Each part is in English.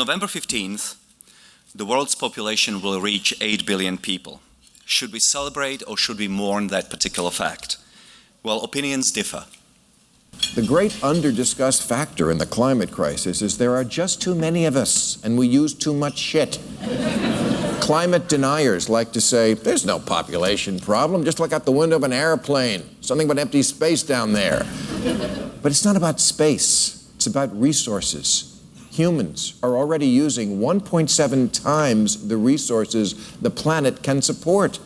November 15th, the world's population will reach 8 billion people. Should we celebrate or should we mourn that particular fact? Well, opinions differ. The great under-discussed factor in the climate crisis is there are just too many of us, and we use too much shit. Climate deniers like to say, there's no population problem, just look out the window of an airplane, something but empty space down there. But it's not about space, it's about resources. Humans are already using 1.7 times the resources the planet can support.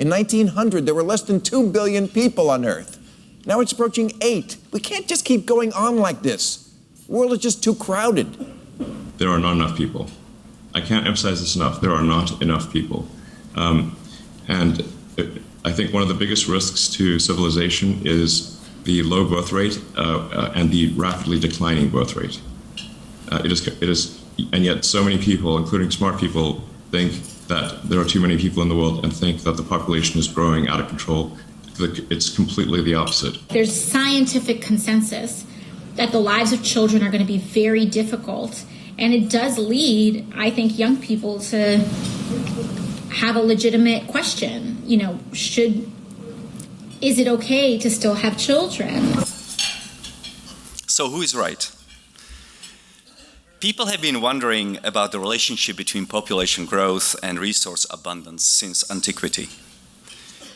In 1900, there were less than 2 billion people on Earth. Now it's approaching 8. We can't just keep going on like this. The world is just too crowded. There are not enough people. I can't emphasize this enough. There are not enough people. And I think one of the biggest risks to civilization is the low birth rate and the rapidly declining birth rate. It is, and yet so many people, including smart people, think that there are too many people in the world and think that the population is growing out of control. It's completely the opposite. There's scientific consensus that the lives of children are going to be very difficult, and it does lead, I think, young people to have a legitimate question. You know, is it okay to still have children? So who is right? People have been wondering about the relationship between population growth and resource abundance since antiquity.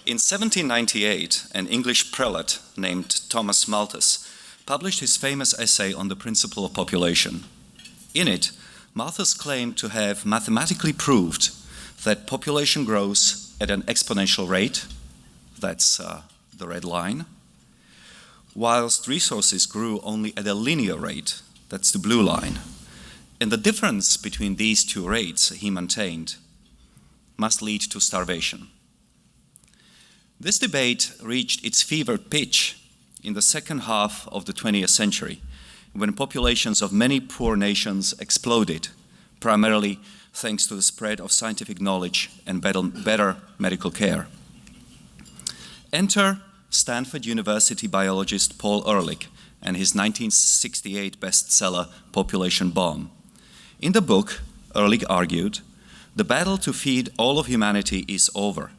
In 1798, an English prelate named Thomas Malthus published his famous essay on the principle of population. In it, Malthus claimed to have mathematically proved that population grows at an exponential rate, that's the red line, whilst resources grew only at a linear rate, that's the blue line. And the difference between these two rates, he maintained, must lead to starvation. This debate reached its fever pitch in the second half of the 20th century, when populations of many poor nations exploded, primarily thanks to the spread of scientific knowledge and better medical care. Enter Stanford University biologist Paul Ehrlich and his 1968 bestseller, Population Bomb. In the book, Ehrlich argued, the battle to feed all of humanity is over.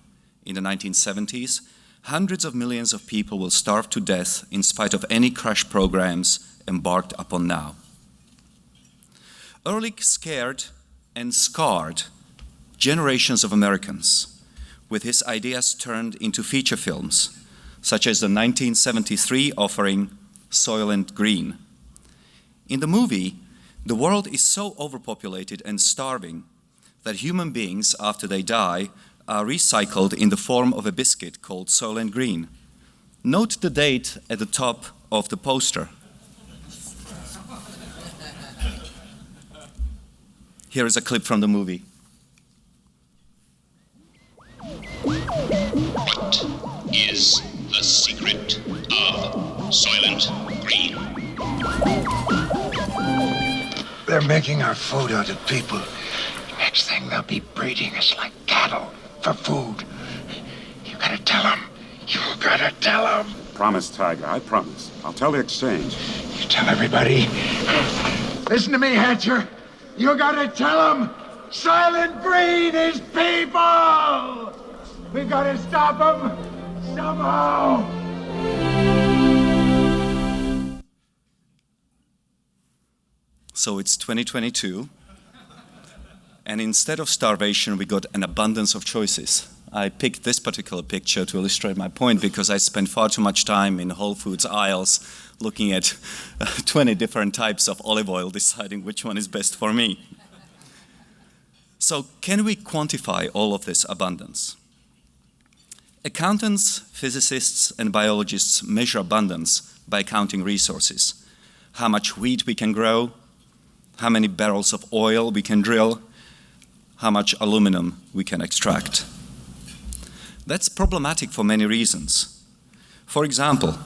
In the 1970s, hundreds of millions of people will starve to death in spite of any crash programs embarked upon now. Ehrlich scared and scarred generations of Americans with his ideas turned into feature films, such as the 1973 offering Soylent Green. In the movie, the world is so overpopulated and starving that human beings, after they die, are recycled in the form of a biscuit called Soylent Green. Note the date at the top of the poster. Here is a clip from the movie. What is the secret of Soylent Green? They're making our food out of people. Next thing they'll be breeding us like cattle for food. You gotta tell them. You gotta tell them. Promise, Tiger, I promise. I'll tell the exchange. You tell everybody. Listen to me, Hatcher. You gotta tell them Soylent Green is people! We gotta stop them somehow! So it's 2022, and instead of starvation, we got an abundance of choices. I picked this particular picture to illustrate my point because I spent far too much time in Whole Foods aisles looking at 20 different types of olive oil, deciding which one is best for me. So can we quantify all of this abundance? Accountants, physicists, and biologists measure abundance by counting resources. How much wheat we can grow, how many barrels of oil we can drill, how much aluminum we can extract. That's problematic for many reasons. For example,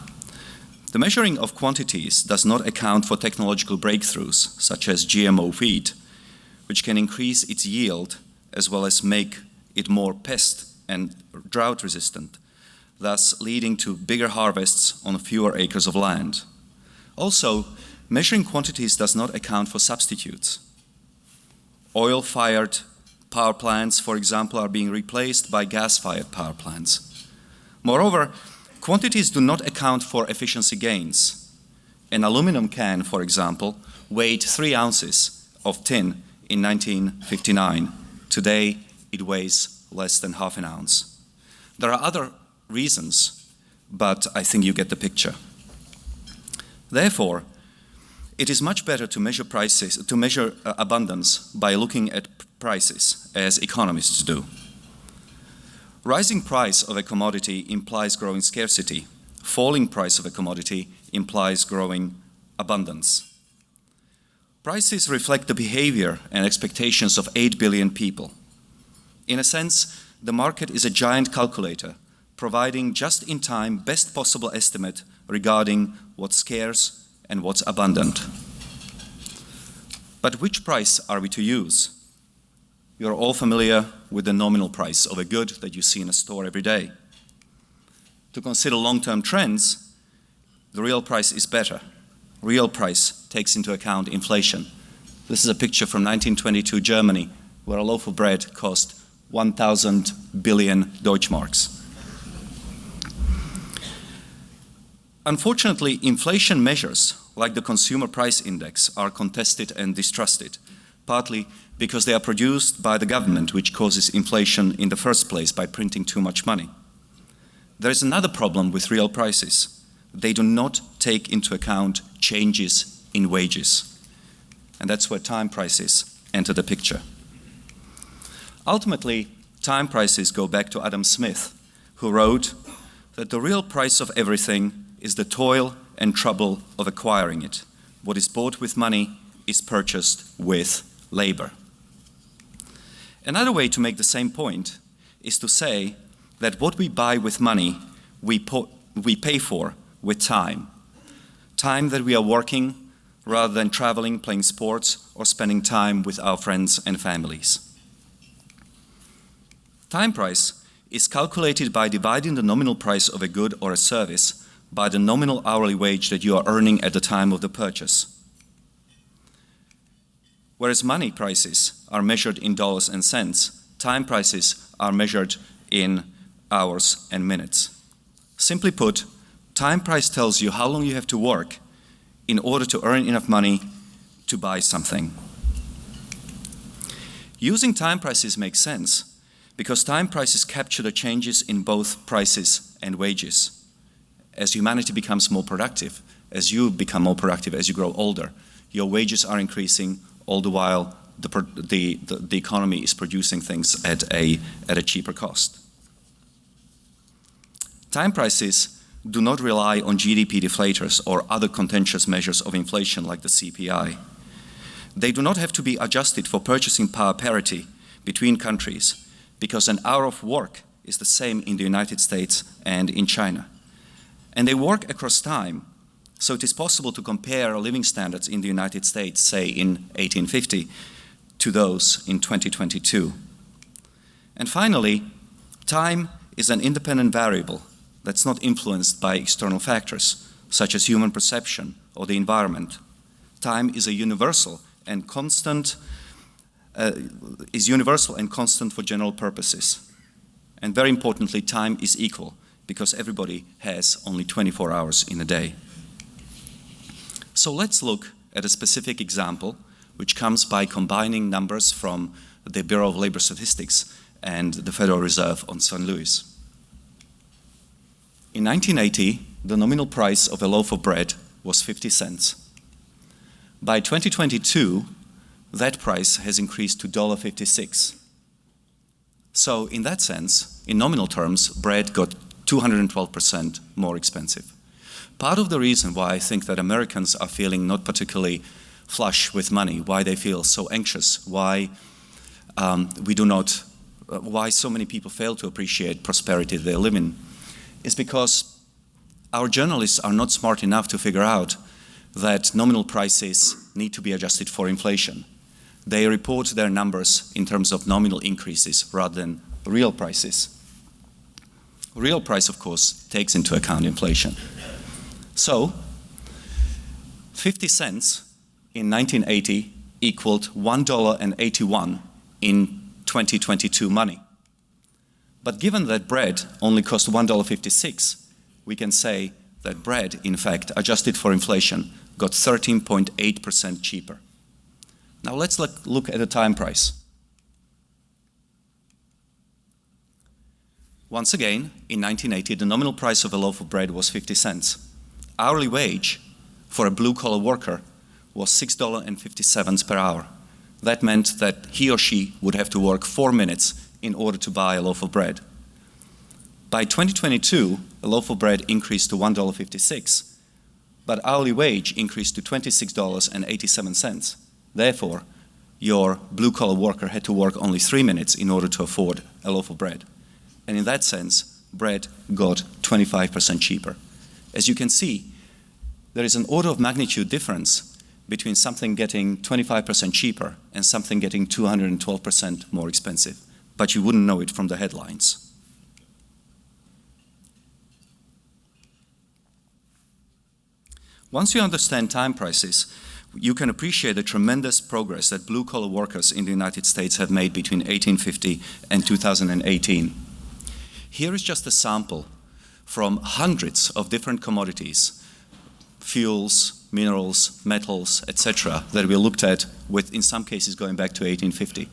the measuring of quantities does not account for technological breakthroughs, such as GMO wheat, which can increase its yield as well as make it more pest and drought resistant, thus leading to bigger harvests on fewer acres of land. Also, measuring quantities does not account for substitutes. Oil-fired power plants, for example, are being replaced by gas-fired power plants. Moreover, quantities do not account for efficiency gains. An aluminum can, for example, weighed 3 ounces of tin in 1959. Today, it weighs less than half an ounce. There are other reasons, but I think you get the picture. Therefore, it is much better to measure prices, to measure abundance by looking at prices, as economists do. Rising price of a commodity implies growing scarcity. Falling price of a commodity implies growing abundance. Prices reflect the behavior and expectations of 8 billion people. In a sense, the market is a giant calculator, providing just-in-time best possible estimate regarding what's scarce and what's abundant. But which price are we to use? You're all familiar with the nominal price of a good that you see in a store every day. To consider long-term trends, the real price is better. Real price takes into account inflation. This is a picture from 1922 Germany, where a loaf of bread cost 1,000 billion Deutschmarks. Unfortunately, inflation measures, like the consumer price index, are contested and distrusted, partly because they are produced by the government, which causes inflation in the first place by printing too much money. There is another problem with real prices. They do not take into account changes in wages. And that's where time prices enter the picture. Ultimately, time prices go back to Adam Smith, who wrote that the real price of everything is the toil and trouble of acquiring it. What is bought with money is purchased with labor. Another way to make the same point is to say that what we buy with money, we pay for with time. Time that we are working rather than traveling, playing sports, or spending time with our friends and families. Time price is calculated by dividing the nominal price of a good or a service by the nominal hourly wage that you are earning at the time of the purchase. Whereas money prices are measured in dollars and cents, time prices are measured in hours and minutes. Simply put, time price tells you how long you have to work in order to earn enough money to buy something. Using time prices makes sense because time prices capture the changes in both prices and wages. As humanity becomes more productive, as you become more productive, as you grow older, your wages are increasing, all the while the economy is producing things at a cheaper cost. Time prices do not rely on GDP deflators or other contentious measures of inflation like the CPI. They do not have to be adjusted for purchasing power parity between countries because an hour of work is the same in the United States and in China. And they work across time, so it is possible to compare living standards in the United States, say in 1850, to those in 2022. And finally, time is an independent variable that's not influenced by external factors, such as human perception or the environment. Time is a universal and constant, for general purposes. And very importantly, time is equal, because everybody has only 24 hours in a day. So let's look at a specific example, which comes by combining numbers from the Bureau of Labor Statistics and the Federal Reserve on St. Louis. In 1980, the nominal price of a loaf of bread was 50 cents. By 2022, that price has increased to $1.56. So in that sense, in nominal terms, bread got 212% more expensive. Part of the reason why I think that Americans are feeling not particularly flush with money, why they feel so anxious, why why so many people fail to appreciate prosperity they live in, is because our journalists are not smart enough to figure out that nominal prices need to be adjusted for inflation. They report their numbers in terms of nominal increases rather than real prices. Real price, of course, takes into account inflation. So, 50 cents in 1980 equaled $1.81 in 2022 money. But given that bread only cost $1.56, we can say that bread, in fact, adjusted for inflation, got 13.8% cheaper. Now let's look at the time price. Once again, in 1980, the nominal price of a loaf of bread was 50 cents. Hourly wage for a blue-collar worker was $6.57 per hour. That meant that he or she would have to work 4 minutes in order to buy a loaf of bread. By 2022, a loaf of bread increased to $1.56, but hourly wage increased to $26.87. Therefore, your blue-collar worker had to work only 3 minutes in order to afford a loaf of bread. And in that sense, bread got 25% cheaper. As you can see, there is an order of magnitude difference between something getting 25% cheaper and something getting 212% more expensive. But you wouldn't know it from the headlines. Once you understand time prices, you can appreciate the tremendous progress that blue-collar workers in the United States have made between 1850 and 2018. Here is just a sample from hundreds of different commodities, fuels, minerals, metals, etc., that we looked at with, in some cases, going back to 1850.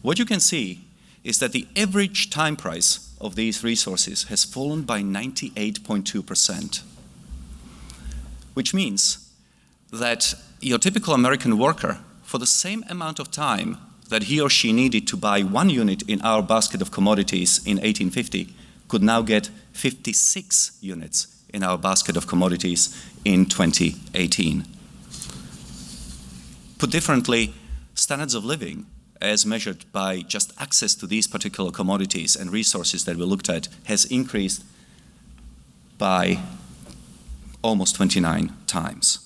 What you can see is that the average time price of these resources has fallen by 98.2%, which means that your typical American worker, for the same amount of time that he or she needed to buy 1 unit in our basket of commodities in 1850, could now get 56 units in our basket of commodities in 2018. Put differently, standards of living, as measured by just access to these particular commodities and resources that we looked at, has increased by almost 29 times.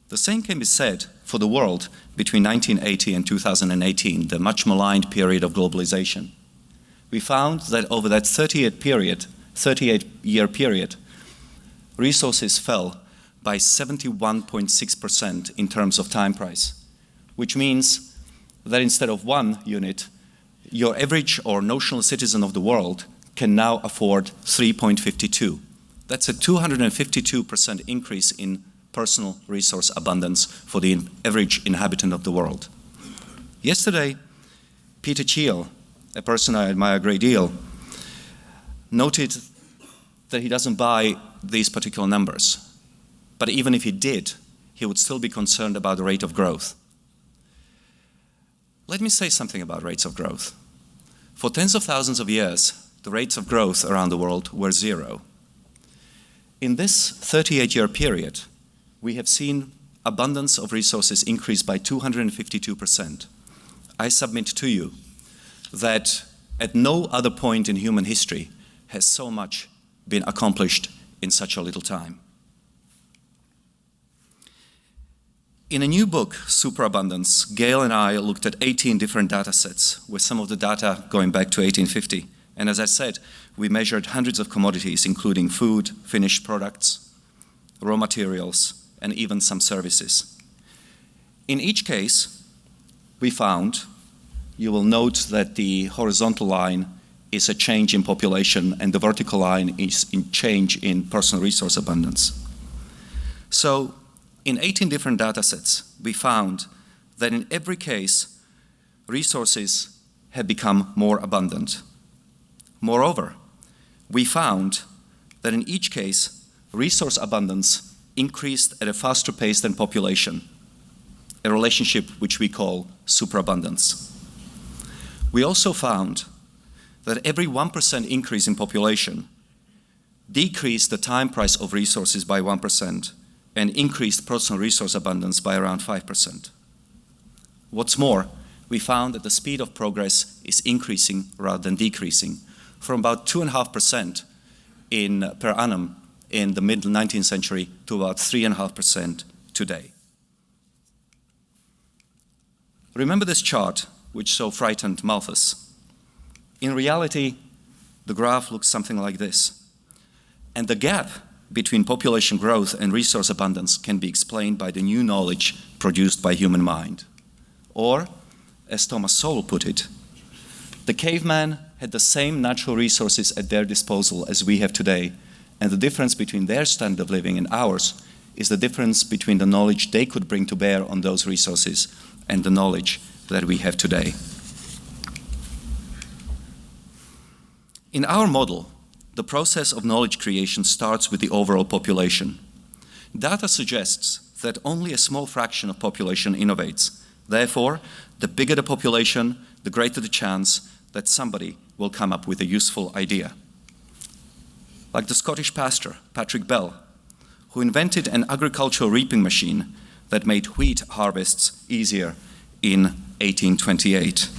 The same can be said for the world between 1980 and 2018, the much maligned period of globalization. We found that over that 38-year period, resources fell by 71.6% in terms of time price, which means that instead of 1 unit, your average or notional citizen of the world can now afford 3.52. That's a 252% increase in personal resource abundance for the average inhabitant of the world. Yesterday, Peter Thiel, a person I admire a great deal, noted that he doesn't buy these particular numbers. But even if he did, he would still be concerned about the rate of growth. Let me say something about rates of growth. For tens of thousands of years, the rates of growth around the world were 0. In this 38-year period, we have seen abundance of resources increase by 252%. I submit to you that at no other point in human history has so much been accomplished in such a little time. In a new book, Superabundance, Gail and I looked at 18 different data sets, with some of the data going back to 1850. And as I said, we measured hundreds of commodities, including food, finished products, raw materials, and even some services. In each case, we found, you will note that the horizontal line is a change in population and the vertical line is in change in personal resource abundance. So in 18 different data sets, we found that in every case, resources have become more abundant. Moreover, we found that in each case, resource abundance increased at a faster pace than population, a relationship which we call superabundance. We also found that every 1% increase in population decreased the time price of resources by 1% and increased personal resource abundance by around 5%. What's more, we found that the speed of progress is increasing rather than decreasing, from about 2.5% per annum in the mid-19th century to about 3.5% today. Remember this chart, which so frightened Malthus. In reality, the graph looks something like this. And the gap between population growth and resource abundance can be explained by the new knowledge produced by human mind. Or, as Thomas Sowell put it, the caveman had the same natural resources at their disposal as we have today, and the difference between their standard of living and ours is the difference between the knowledge they could bring to bear on those resources and the knowledge that we have today. In our model, the process of knowledge creation starts with the overall population. Data suggests that only a small fraction of population innovates. Therefore, the bigger the population, the greater the chance that somebody will come up with a useful idea. Like the Scottish pastor, Patrick Bell, who invented an agricultural reaping machine that made wheat harvests easier in 1828.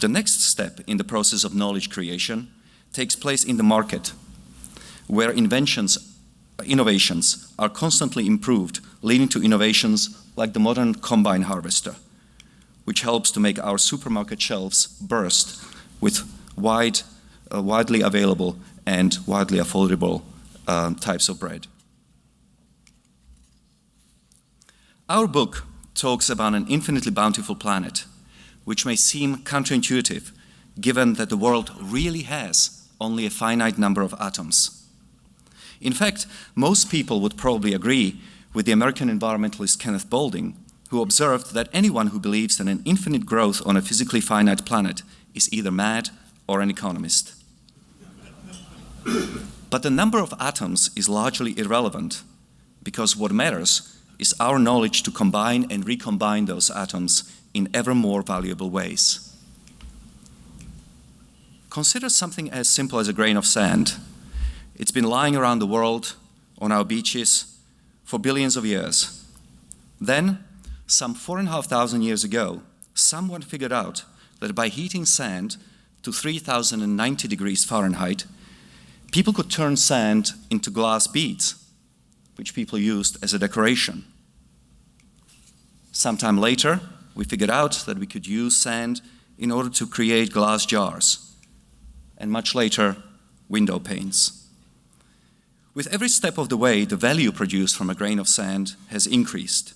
The next step in the process of knowledge creation takes place in the market, where innovations are constantly improved, leading to innovations like the modern combine harvester, which helps to make our supermarket shelves burst with widely available and widely affordable types of bread. Our book talks about an infinitely bountiful planet, which may seem counterintuitive, given that the world really has only a finite number of atoms. In fact, most people would probably agree with the American environmentalist Kenneth Boulding, who observed that anyone who believes in an infinite growth on a physically finite planet is either mad or an economist. But the number of atoms is largely irrelevant, because what matters is our knowledge to combine and recombine those atoms in ever more valuable ways. Consider something as simple as a grain of sand. It's been lying around the world on our beaches for billions of years. Then, some 4,500 years ago, someone figured out that by heating sand to 3,090 degrees Fahrenheit, people could turn sand into glass beads, which people used as a decoration. Sometime later, we figured out that we could use sand in order to create glass jars, and much later, window panes. With every step of the way, the value produced from a grain of sand has increased.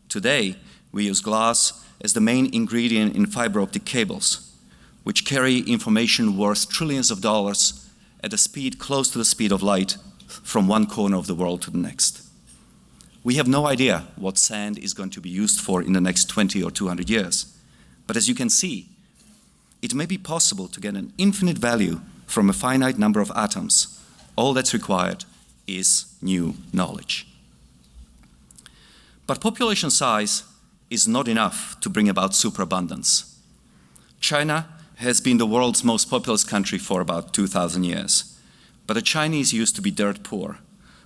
Today, we use glass as the main ingredient in fiber optic cables, which carry information worth trillions of dollars at a speed close to the speed of light from one corner of the world to the next. We have no idea what sand is going to be used for in the next 20 or 200 years. But as you can see, it may be possible to get an infinite value from a finite number of atoms. All that's required is new knowledge. But population size is not enough to bring about superabundance. China has been the world's most populous country for about 2,000 years. But the Chinese used to be dirt poor.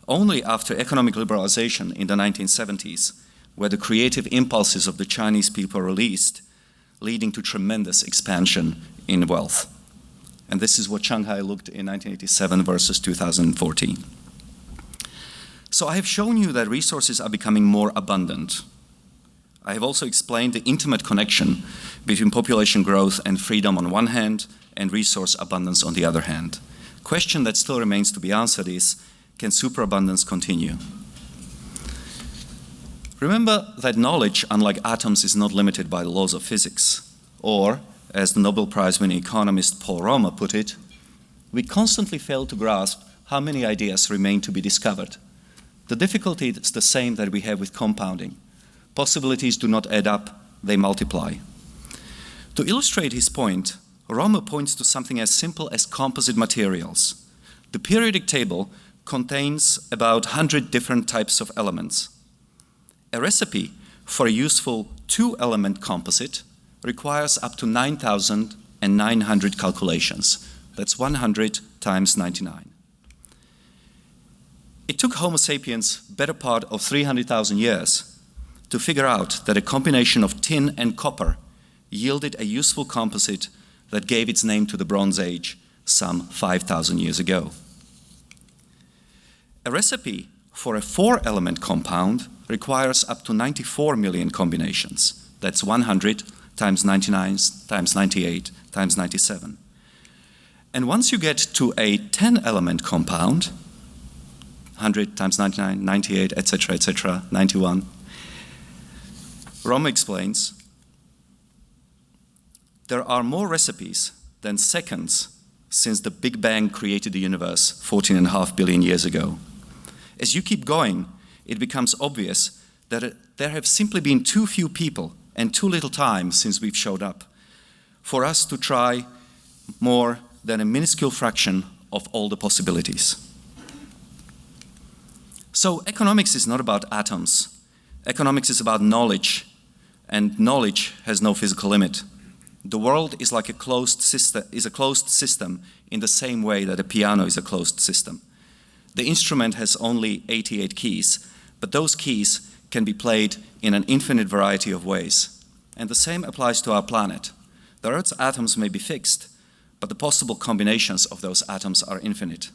Only after economic liberalization in the 1970s were the creative impulses of the Chinese people released, leading to tremendous expansion in wealth. And this is what Shanghai looked in 1987 versus 2014. So I have shown you that resources are becoming more abundant. I have also explained the intimate connection between population growth and freedom on one hand and resource abundance on the other hand. Question that still remains to be answered is, can superabundance continue? Remember that knowledge, unlike atoms, is not limited by the laws of physics. Or, as the Nobel Prize-winning economist Paul Romer put it, we constantly fail to grasp how many ideas remain to be discovered. The difficulty is the same that we have with compounding. Possibilities do not add up, they multiply. To illustrate his point, Romer points to something as simple as composite materials. The periodic table contains about 100 different types of elements. A recipe for a useful 2-element composite requires up to 9,900 calculations. That's 100 times 99. It took Homo sapiens better part of 300,000 years to figure out that a combination of tin and copper yielded a useful composite that gave its name to the Bronze Age some 5,000 years ago. A recipe for a 4-element compound requires up to 94 million combinations. That's 100 times 99 times 98 times 97. And once you get to a 10-element compound, 100 times 99, 98, etc., 91. Rome explains, there are more recipes than seconds since the Big Bang created the universe 14.5 billion years ago. As you keep going, it becomes obvious that there have simply been too few people and too little time since we've showed up for us to try more than a minuscule fraction of all the possibilities. So economics is not about atoms. Economics is about knowledge, and knowledge has no physical limit. The world is like a closed system in the same way that a piano is a closed system. The instrument has only 88 keys, but those keys can be played in an infinite variety of ways. And the same applies to our planet. The Earth's atoms may be fixed, but the possible combinations of those atoms are infinite.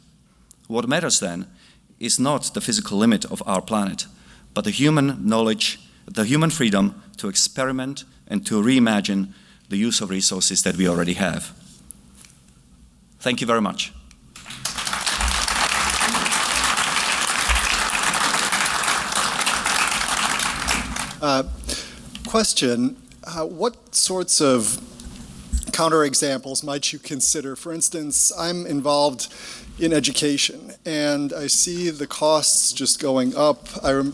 What matters then is not the physical limit of our planet, but the human knowledge, the human freedom to experiment and to reimagine the use of resources that we already have. Thank you very much. Question, what sorts of counterexamples might you consider? For instance, I'm involved in education, and I see the costs just going up. I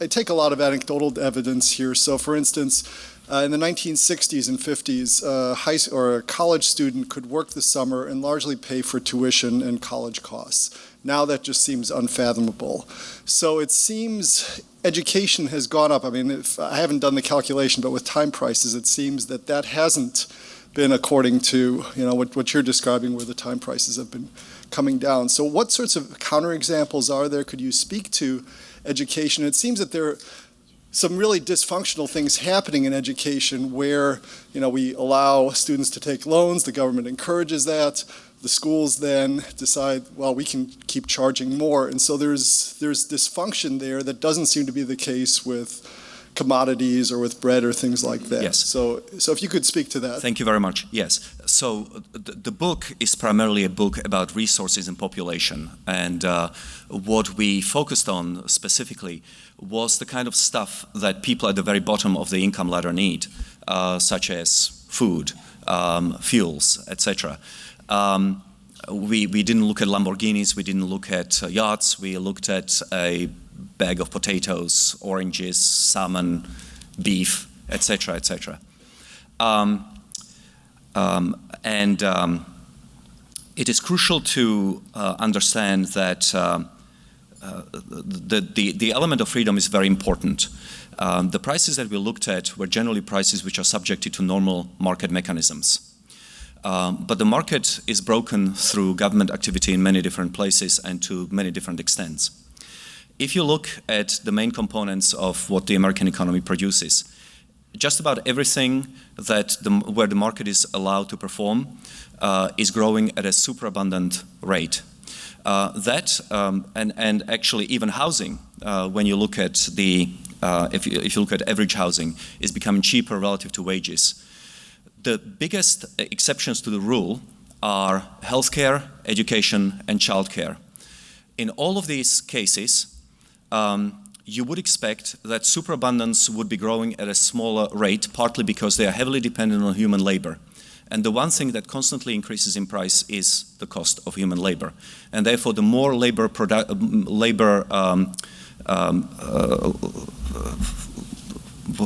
take a lot of anecdotal evidence here. So, for instance, in the 1960s and 50s, a college student could work the summer and largely pay for tuition and college costs. Now that just seems unfathomable. So it seems education has gone up. I mean, I haven't done the calculation, but with time prices, it seems that hasn't been according to what you're describing, where the time prices have been coming down. So what sorts of counterexamples are there? Could you speak to education? It seems that there are some really dysfunctional things happening in education where we allow students to take loans, the government encourages that, the schools then decide, well, we can keep charging more. And so there's dysfunction there that doesn't seem to be the case with commodities or with bread or things like that. Yes. So if you could speak to that. Thank you very much. Yes. So the book is primarily a book about resources and population. And what we focused on specifically was the kind of stuff that people at the very bottom of the income ladder need, such as food, fuels, etc. We didn't look at Lamborghinis, we didn't look at yachts, we looked at a bag of potatoes, oranges, salmon, beef, etc., etc. It is crucial to understand that the element of freedom is very important. The prices that we looked at were generally prices which are subjected to normal market mechanisms. But the market is broken through government activity in many different places and to many different extents. If you look at the main components of what the American economy produces, just about everything where the market is allowed to perform is growing at a superabundant rate. And actually even housing, when you look at if you look at average housing, is becoming cheaper relative to wages. The biggest exceptions to the rule are healthcare, education, and childcare. In all of these cases, you would expect that superabundance would be growing at a smaller rate, partly because they are heavily dependent on human labor. And the one thing that constantly increases in price is the cost of human labor. And therefore, the more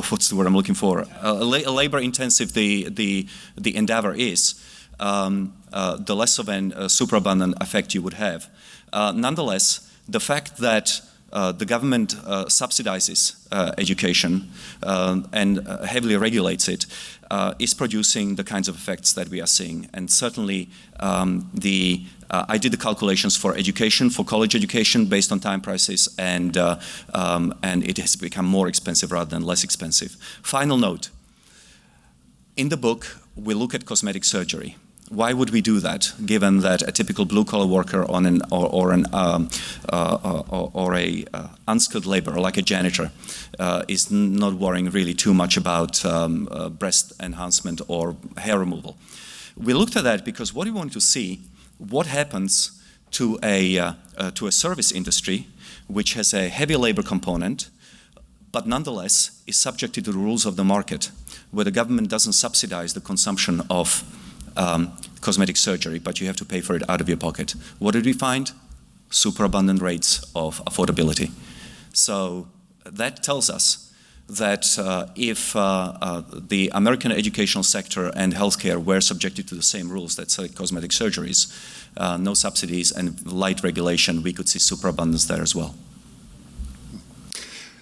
what's the word I'm looking for? Labor-intensive the endeavor is, the less of an superabundant effect you would have. Nonetheless, the fact that the government subsidizes education and heavily regulates it is producing the kinds of effects that we are seeing. And certainly I did the calculations for education, for college education based on time prices, and it has become more expensive rather than less expensive. Final note, in the book we look at cosmetic surgery. Why would we do that, given that a typical blue-collar worker or a unskilled laborer, like a janitor, is not worrying really too much about breast enhancement or hair removal? We looked at that because what we want to see, what happens to a service industry which has a heavy labor component, but nonetheless is subjected to the rules of the market, where the government doesn't subsidize the consumption of cosmetic surgery, but you have to pay for it out of your pocket. What did we find? Superabundant rates of affordability. So that tells us that if the American educational sector and healthcare were subjected to the same rules that say cosmetic surgeries, no subsidies and light regulation, we could see superabundance there as well.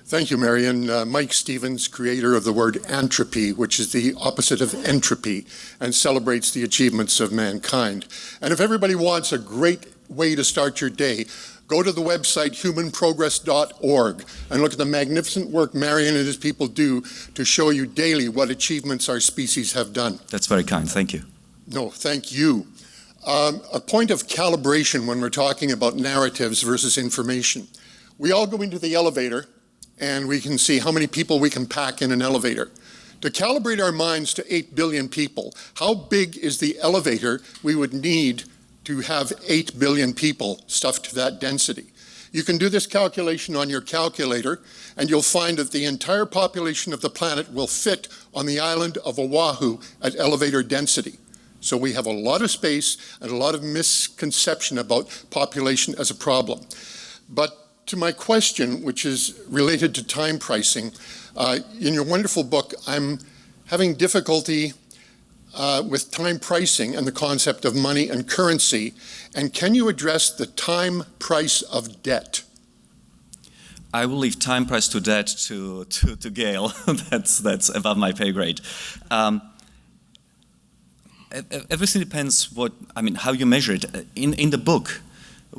Thank you, Marian. Mike Stevens, creator of the word entropy, which is the opposite of entropy, and celebrates the achievements of mankind. And if everybody wants a great way to start your day, go to the website humanprogress.org and look at the magnificent work Marian and his people do to show you daily what achievements our species have done. That's very kind. Thank you. No, thank you. A point of calibration when we're talking about narratives versus information. We all go into the elevator and we can see how many people we can pack in an elevator. To calibrate our minds to 8 billion people, how big is the elevator we would need to have 8 billion people stuffed to that density? You can do this calculation on your calculator, and you'll find that the entire population of the planet will fit on the island of Oahu at elevator density. So we have a lot of space and a lot of misconception about population as a problem. But to my question, which is related to time pricing, in your wonderful book, I'm having difficulty with time pricing and the concept of money and currency. And can you address the time price of debt? I will leave time price to debt to Gail. that's above my pay grade. Everything depends how you measure it. In the book,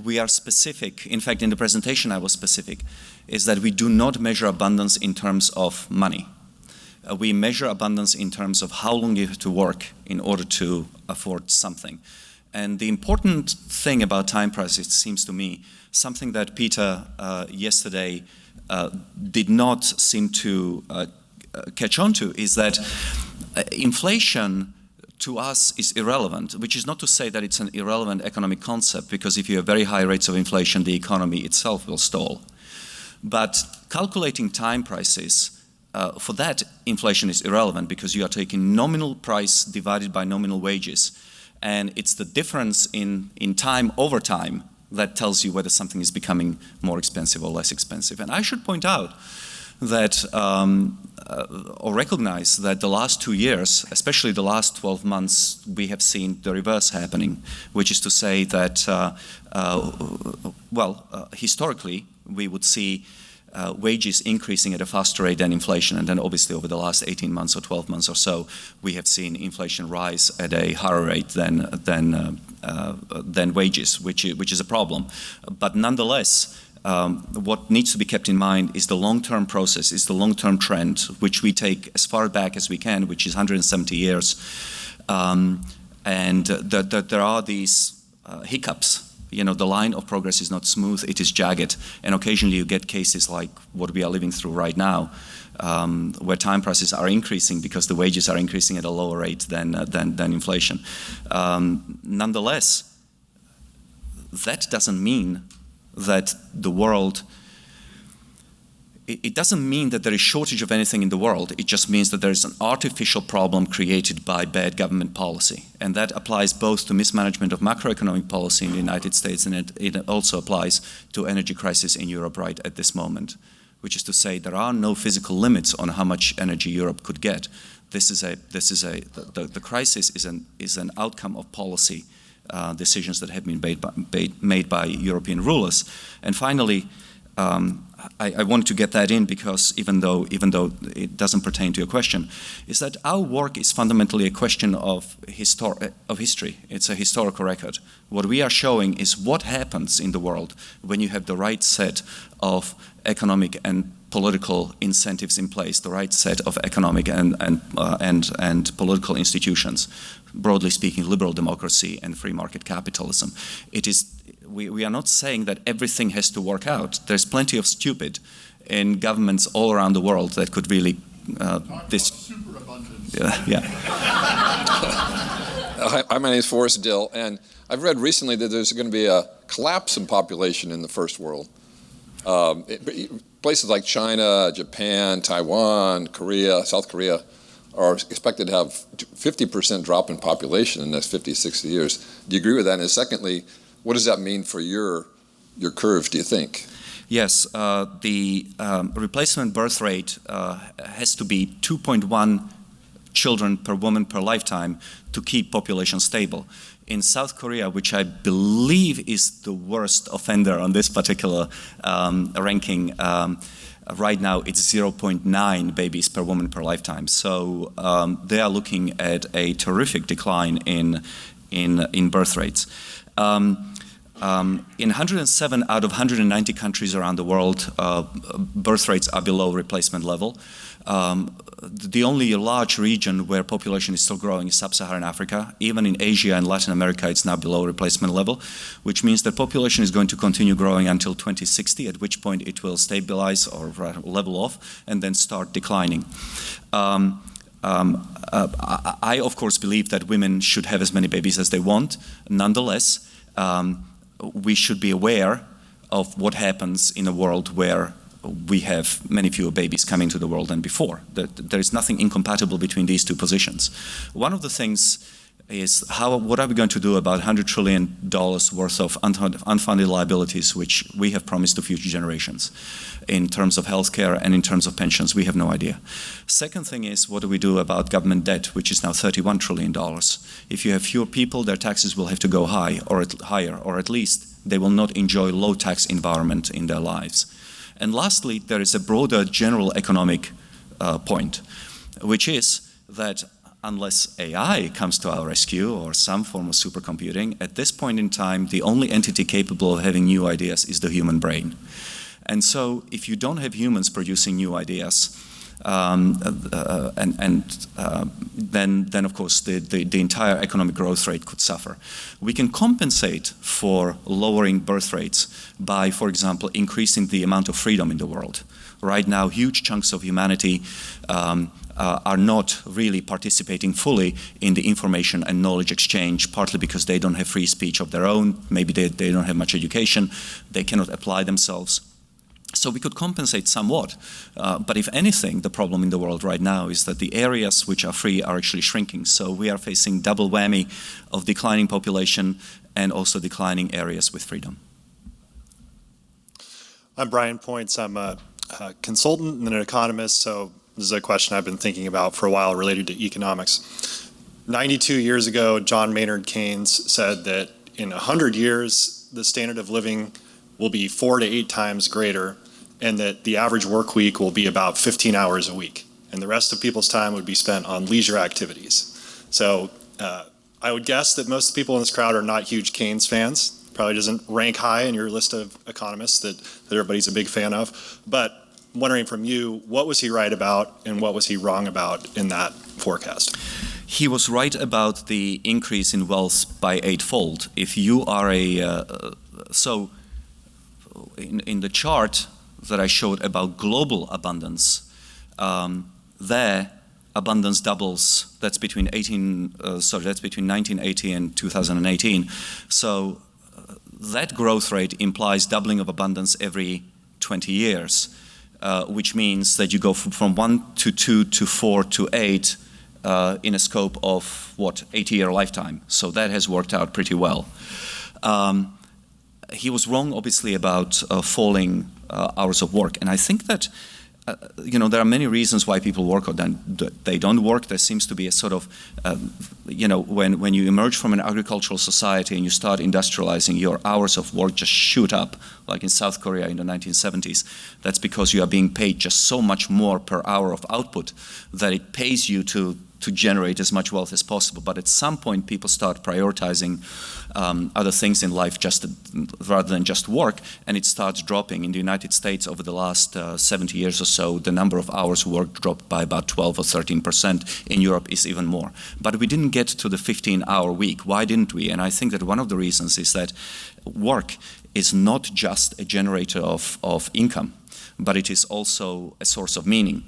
we are specific. In fact, in the presentation I was specific, is that we do not measure abundance in terms of money. We measure abundance in terms of how long you have to work in order to afford something. And the important thing about time price, it seems to me, something that Peter yesterday did not seem to catch on to, is that inflation to us is irrelevant, which is not to say that it's an irrelevant economic concept, because if you have very high rates of inflation, the economy itself will stall. But calculating time prices, for that, inflation is irrelevant, because you are taking nominal price divided by nominal wages, and it's the difference in time over time that tells you whether something is becoming more expensive or less expensive. And I should point out that, or recognize that the last 2 years, especially the last 12 months, we have seen the reverse happening, which is to say that, historically, we would see wages increasing at a faster rate than inflation, and then obviously over the last 18 months or 12 months or so, we have seen inflation rise at a higher rate than wages, which is a problem. But nonetheless, what needs to be kept in mind is the long-term process, is the long-term trend, which we take as far back as we can, which is 170 years. And there are these hiccups. You know, the line of progress is not smooth, it is jagged. And occasionally you get cases like what we are living through right now, where time prices are increasing because the wages are increasing at a lower rate than inflation. Nonetheless, that doesn't mean that the world, it doesn't mean that there is shortage of anything in the world. It just means that there is an artificial problem created by bad government policy. And that applies both to mismanagement of macroeconomic policy in the United States, and it also applies to energy crisis in Europe right at this moment, which is to say there are no physical limits on how much energy Europe could get. The crisis is an outcome of policy decisions that have been made by European rulers. And finally, I wanted to get that in because even though it doesn't pertain to your question, is that our work is fundamentally a question of history. It's a historical record. What we are showing is what happens in the world when you have the right set of economic and political incentives in place, the right set of economic and political institutions. Broadly speaking, liberal democracy and free market capitalism. It is. We are not saying that everything has to work out. There's plenty of stupid in governments all around the world that could really Superabundance. Yeah. Hi, my name is Forrest Dill, and I've read recently that there's going to be a collapse in population in the first world. Places like China, Japan, Taiwan, Korea, South Korea are expected to have 50% drop in population in the next 50, 60 years. Do you agree with that? And secondly, what does that mean for your curves, do you think? Yes, the replacement birth rate has to be 2.1 children per woman per lifetime to keep population stable. In South Korea, which I believe is the worst offender on this particular ranking, right now it's 0.9 babies per woman per lifetime. So they are looking at a terrific decline in birth rates. In 107 out of 190 countries around the world, birth rates are below replacement level. The only large region where population is still growing is sub-Saharan Africa. Even in Asia and Latin America, it's now below replacement level, which means that population is going to continue growing until 2060, at which point it will stabilize or level off and then start declining. I, of course, believe that women should have as many babies as they want. Nonetheless, we should be aware of what happens in a world where we have many fewer babies coming to the world than before. There is nothing incompatible between these two positions. One of the things is what are we going to do about $100 trillion worth of unfunded liabilities which we have promised to future generations in terms of healthcare and in terms of pensions? We have no idea. Second thing is, what do we do about government debt, which is now $31 trillion? If you have fewer people, their taxes will have to go higher, or at least they will not enjoy low tax environment in their lives. And lastly, there is a broader general economic point, which is that unless AI comes to our rescue or some form of supercomputing, at this point in time, the only entity capable of having new ideas is the human brain. And so if you don't have humans producing new ideas, then of course the entire economic growth rate could suffer. We can compensate for lowering birth rates by, for example, increasing the amount of freedom in the world. Right now, huge chunks of humanity are not really participating fully in the information and knowledge exchange, partly because they don't have free speech of their own, maybe they don't have much education, they cannot apply themselves. So we could compensate somewhat, but if anything, the problem in the world right now is that the areas which are free are actually shrinking. So we are facing double whammy of declining population and also declining areas with freedom. I'm Brian Points. I'm a consultant and an economist, so this is a question I've been thinking about for a while related to economics. 92 years ago, John Maynard Keynes said that in 100 years, the standard of living will be 4 to 8 times greater, and that the average work week will be about 15 hours a week. And the rest of people's time would be spent on leisure activities. So I would guess that most people in this crowd are not huge Keynes fans. Probably doesn't rank high in your list of economists that everybody's a big fan of. But I'm wondering from you, what was he right about and what was he wrong about in that forecast? He was right about the increase in wealth by 8-fold. If you are in the chart that I showed about global abundance, there abundance doubles. That's between 1980 and 2018. So that growth rate implies doubling of abundance every 20 years, which means that you go from 1 to 2 to 4 to 8 in a scope of, 80-year lifetime. So that has worked out pretty well. He was wrong, obviously, about falling hours of work. And I think that, there are many reasons why people work or they don't work. There seems to be a sort of, when you emerge from an agricultural society and you start industrializing, your hours of work just shoot up, like in South Korea in the 1970s. That's because you are being paid just so much more per hour of output that it pays you to generate as much wealth as possible. But at some point, people start prioritizing other things in life rather than just work, and it starts dropping. In the United States, over the last 70 years or so, the number of hours worked dropped by about 12 or 13%. In Europe, is even more. But we didn't get to the 15-hour week. Why didn't we? And I think that one of the reasons is that work is not just a generator of income, but it is also a source of meaning.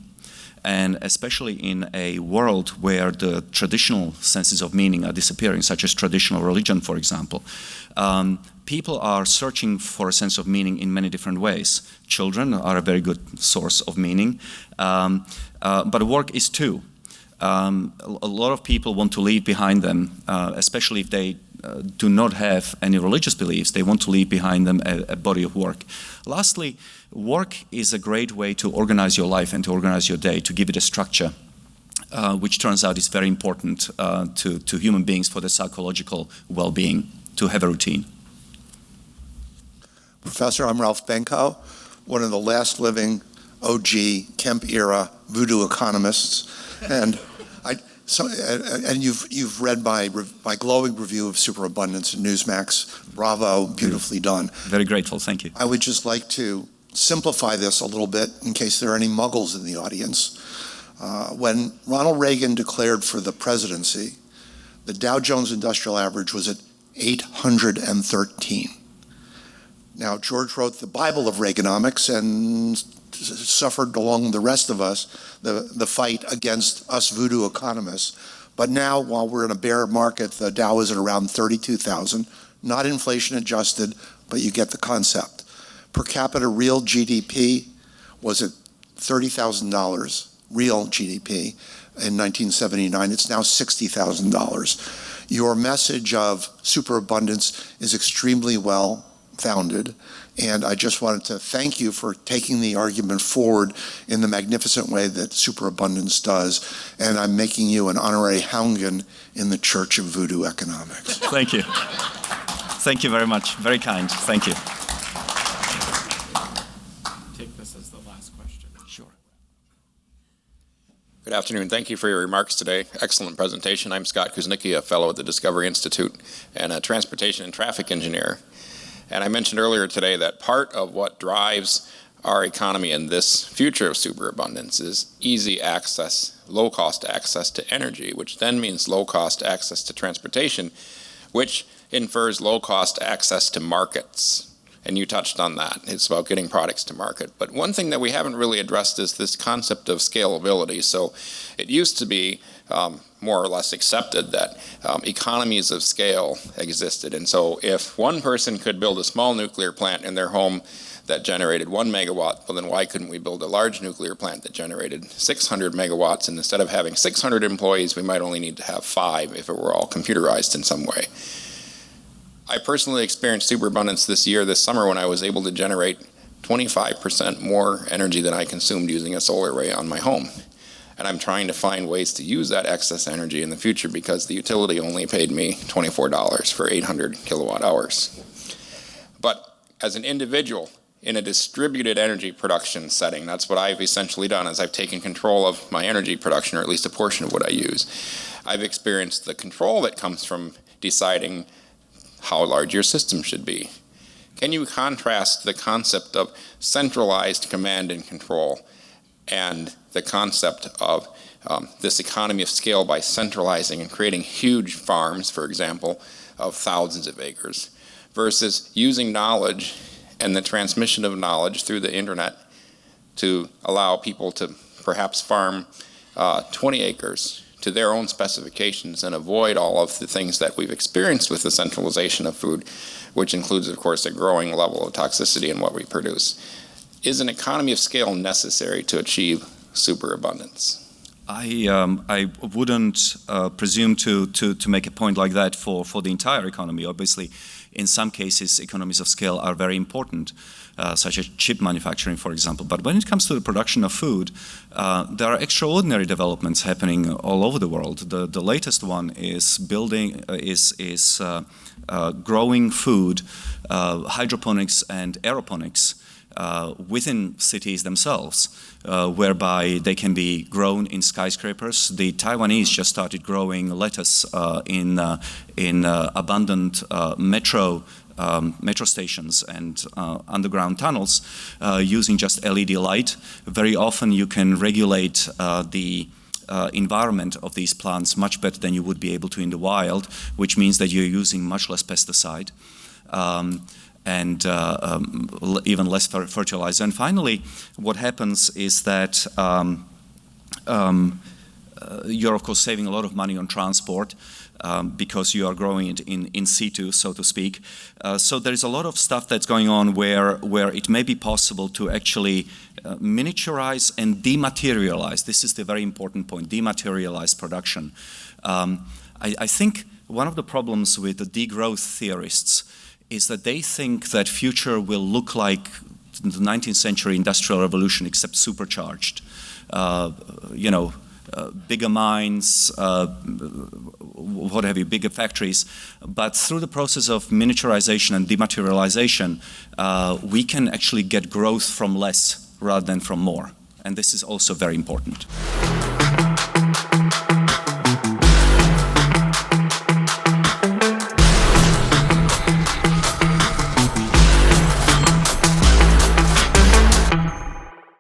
And especially in a world where the traditional senses of meaning are disappearing, such as traditional religion, for example, people are searching for a sense of meaning in many different ways. Children are a very good source of meaning, but work is too. A lot of people want to leave behind them, especially if they do not have any religious beliefs, they want to leave behind them a body of work. Lastly, work is a great way to organize your life and to organize your day, to give it a structure, which turns out is very important to human beings for their psychological well-being, to have a routine. Professor, I'm Ralph Benkow, one of the last living OG Kemp-era voodoo economists, and you've read my glowing review of Superabundance in Newsmax. Bravo, beautifully done. Very grateful, thank you. I would just like to simplify this a little bit in case there are any muggles in the audience. When Ronald Reagan declared for the presidency, the Dow Jones Industrial Average was at 813. Now, George wrote the Bible of Reaganomics and suffered along the rest of us the fight against us voodoo economists. But now, while we're in a bear market, the Dow is at around 32,000, not inflation adjusted, but you get the concept. Per capita real GDP was at $30,000, real GDP, in 1979. It's now $60,000. Your message of superabundance is extremely well founded, and I just wanted to thank you for taking the argument forward in the magnificent way that superabundance does, and I'm making you an honorary Houngan in the Church of Voodoo Economics. Thank you. Thank you very much. Very kind. Thank you. Take this as the last question. Sure. Good afternoon. Thank you for your remarks today. Excellent presentation. I'm Scott Kuznicki, a fellow at the Discovery Institute and a transportation and traffic engineer. And I mentioned earlier today that part of what drives our economy in this future of superabundance is easy access, low-cost access to energy, which then means low-cost access to transportation, which infers low-cost access to markets. And you touched on that. It's about getting products to market. But one thing that we haven't really addressed is this concept of scalability. So it used to be more or less accepted that economies of scale existed. And so if one person could build a small nuclear plant in their home that generated 1 megawatt, well, then why couldn't we build a large nuclear plant that generated 600 megawatts? And instead of having 600 employees, we might only need to have 5 if it were all computerized in some way. I personally experienced superabundance this summer when I was able to generate 25% more energy than I consumed using a solar array on my home. And I'm trying to find ways to use that excess energy in the future because the utility only paid me $24 for 800 kilowatt hours. But as an individual in a distributed energy production setting, that's what I've essentially done, is I've taken control of my energy production, or at least a portion of what I use. I've experienced the control that comes from deciding how large your system should be. Can you contrast the concept of centralized command and control and the concept of this economy of scale by centralizing and creating huge farms, for example, of thousands of acres, versus using knowledge and the transmission of knowledge through the internet to allow people to perhaps farm 20 acres to their own specifications and avoid all of the things that we've experienced with the centralization of food, which includes, of course, a growing level of toxicity in what we produce. Is an economy of scale necessary to achieve superabundance? I wouldn't presume to make a point like that for the entire economy. Obviously, in some cases, economies of scale are very important, such as chip manufacturing, for example. But when it comes to the production of food, there are extraordinary developments happening all over the world. The latest one is growing food, hydroponics and aeroponics, within cities themselves, whereby they can be grown in skyscrapers. The Taiwanese just started growing lettuce in abundant metro stations and underground tunnels using just LED light. Very often you can regulate the environment of these plants much better than you would be able to in the wild, which means that you're using much less pesticide. And even less fertilizer. And finally, what happens is that you're of course saving a lot of money on transport because you are growing it in situ, so to speak. So there is a lot of stuff that's going on where it may be possible to actually miniaturize and dematerialize. This is the very important point, dematerialize production. I think one of the problems with the degrowth theorists is that they think that future will look like the 19th century industrial revolution except supercharged. Bigger mines, what have you, bigger factories. But through the process of miniaturization and dematerialization, we can actually get growth from less rather than from more. And this is also very important.